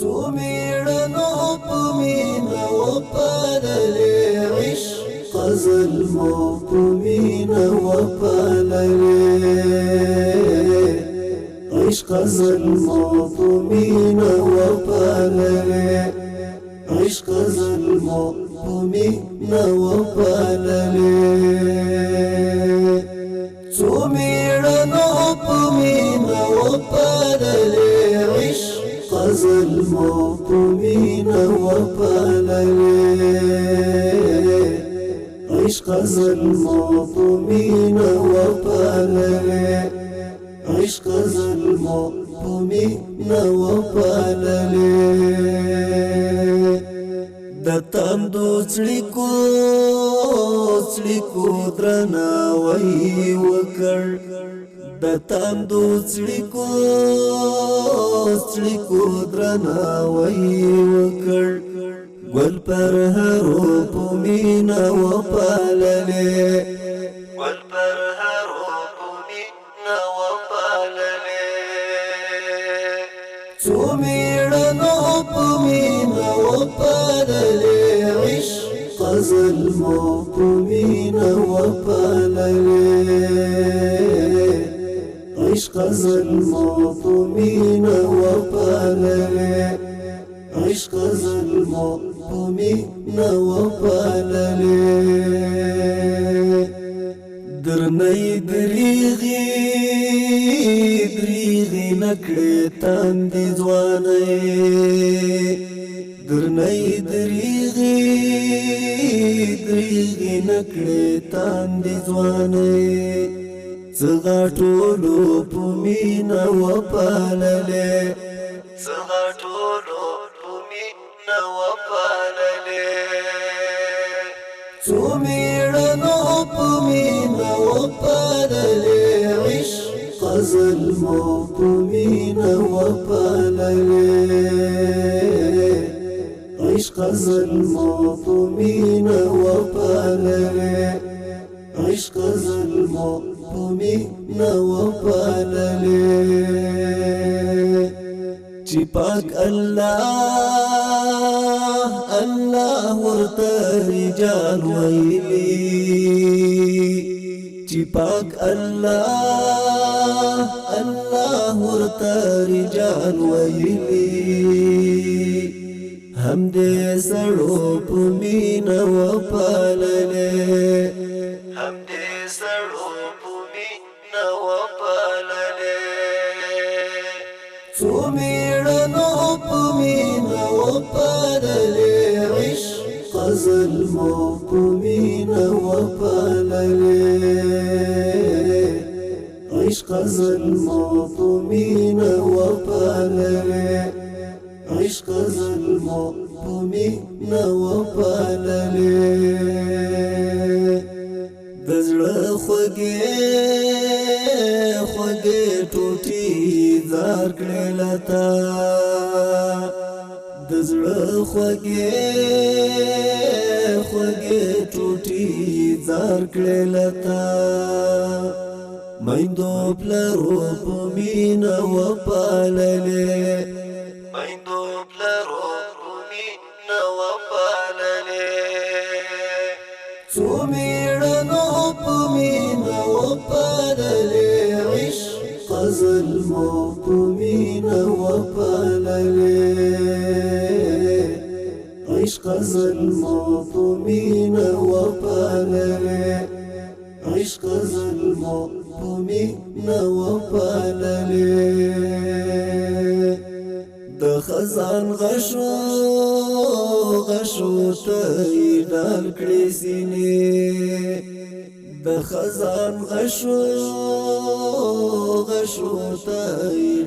سميرنا بمينا وبالالي عشق المظلومين وبالالي عشق المظلومين وبالالي عشق المظلومين وبالالي سميرنا بمينا وبالالي عشق المظلومين وبالالي عشق المظلومين وبالالي عشق المظلومين وبالالي دتاندو څړیکو درناوی وکړ دتاندو څړیکو درناوی وکړ ګل پر هرو په مینا وپاللې ګل پر هرو په مینا وپاللې څو میړنو په مینا وپاللې عشق المظلومین وپاللې عشق المظلومین وپاللې عشق المظلومین وپاللې درنۍ دریغي نکړې تاندې ځوانې درنۍ دریغي نکړې تاندې ځوانې څغاټولو په مینا وپاللې څغاټولو په مینا وپاللې څو میړنو په مینا وپاللې عشق المظلومین وپاللې عشق المظلومین وپاللې عشق المظلومین وپاللې چې پاک الله ورته رجال ویلي چې پاک الله ورته رجال ویلي هم دې سړو په مینا وپاللې هم دې سړو په مینا وپاللې څو میړنو په مینا وپاللې عشق المظلومین وپاللې عشق المظلومین وپاللې عشق المظلومین وپاللې د زړه خوږې ټوټې زار کړې لتا د زړه خوږې ټوټې زار کړې لتا میندو پلرو په مینا وپاللې میندو پلرو په مینا وپاللې څو میړنو په مینا وپاللې عشق المظلومین وپاللې عشق المظلومین وپاللې عشق المظلومین وپاللې د خزان غشو ته ډال کړې سینې د خزان غشو ته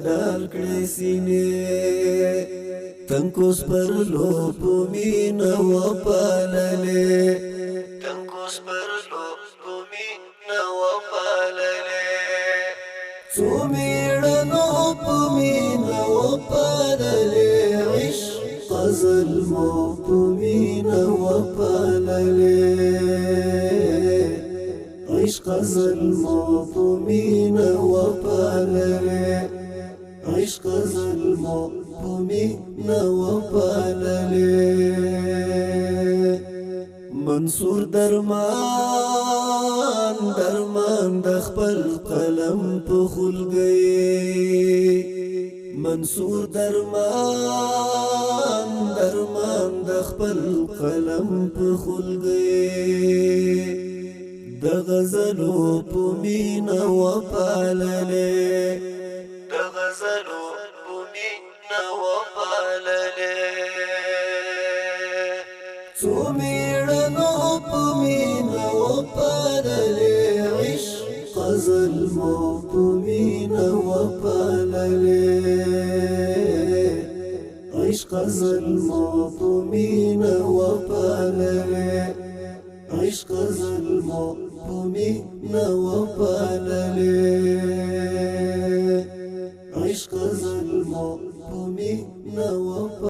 ډال کړې سینې تنکوس پر لو په مینا وپاللې تنکوس پر لو په مینا وپاللې څو میړنو په مینا وپاللې عشق المظلومین وپاللې عشق المظلومین وپاللې عشق المظلومین پمینا وپاللې منصور درمان درمان د خپل قلم په خلګي منصور درمان درمان د خپل قلم په خلګي د غزلو په مینا وپاللې د غزلو په مینا وپاللې څو میړنو په مینا وپاللې عشق غزل مو په مینا وپاللې عشق غزل مو په مینا وپاللې عشق غزل مو په مینا وپاللې عشق غزل مو په مینا وپاللې